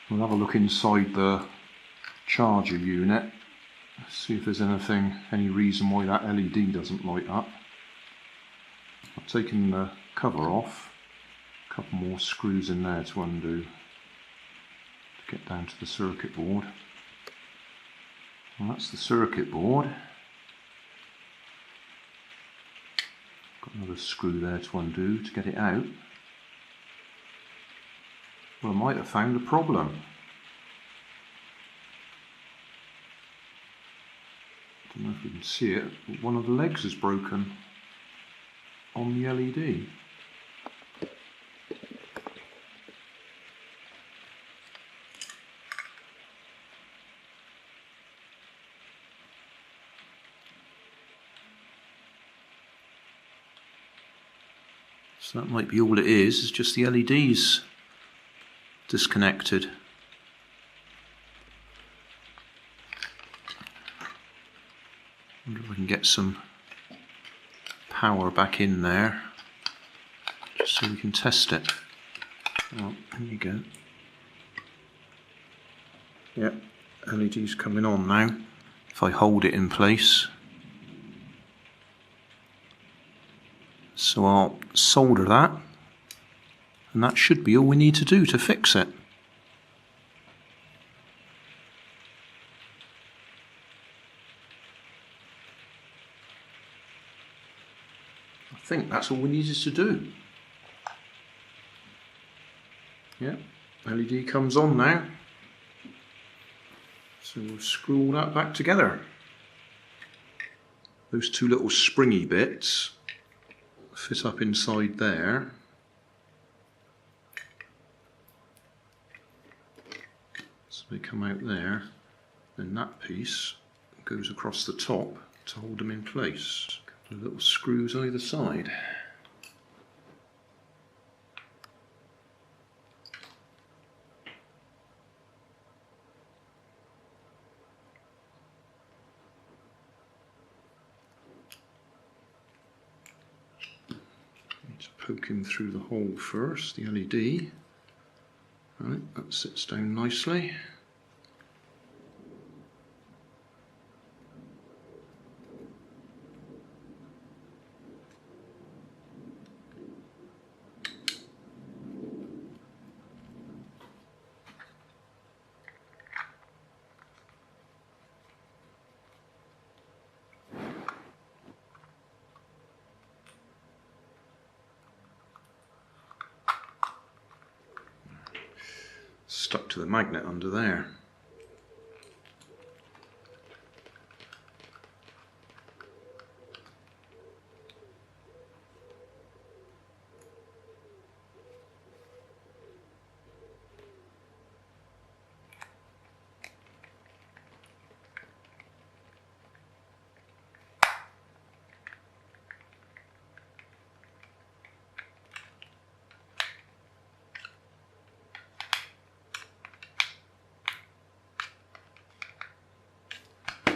We'll have a look inside the charger unit, see if there's any reason why that LED doesn't light up. I've taken the cover off, a couple more screws in there to undo to get down to the circuit board. And that's the circuit board. Got another screw there to undo to get it out. Well, I might have found a problem. I don't know if you can see it, but one of the legs is broken on the LED. So that might be all it is just the LEDs disconnected. Wonder if we can get some power back in there, just so we can test it. Oh, there you go. Yep, LED's coming on now. If I hold it in place. So I'll solder that, and that should be all we need to do to fix it. I think that's all we needed to do. Yeah, LED comes on now. So we'll screw all that back together. Those two little springy bits fit up inside there. So they come out there, then that piece goes across the top to hold them in place. A couple of little screws either side. Need to poke him through the hole first, the LED. Right, that sits down nicely. Stuck to the magnet under there.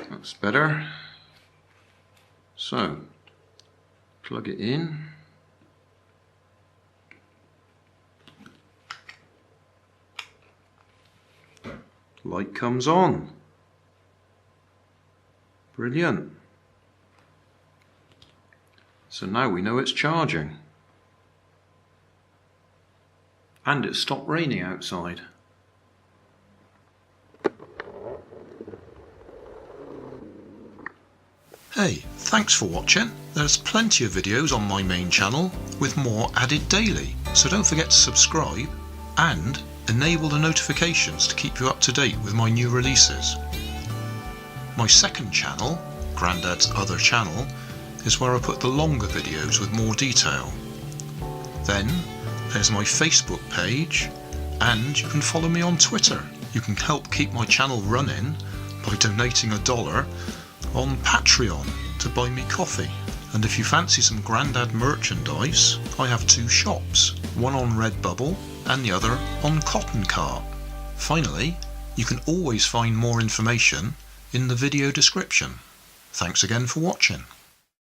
That's better. So, plug it in. Light comes on. Brilliant. So now we know it's charging. And it stopped raining outside. Hey, thanks for watching. There's plenty of videos on my main channel with more added daily, so don't forget to subscribe and enable the notifications to keep you up to date with my new releases. My second channel, Grandad's Other Channel, is where I put the longer videos with more detail. Then there's my Facebook page, and you can follow me on Twitter. You can help keep my channel running by donating $1 on Patreon to buy me coffee. And if you fancy some Grandad merchandise, I have two shops, one on Redbubble and the other on Cotton Cart. Finally, you can always find more information in the video description. Thanks again for watching.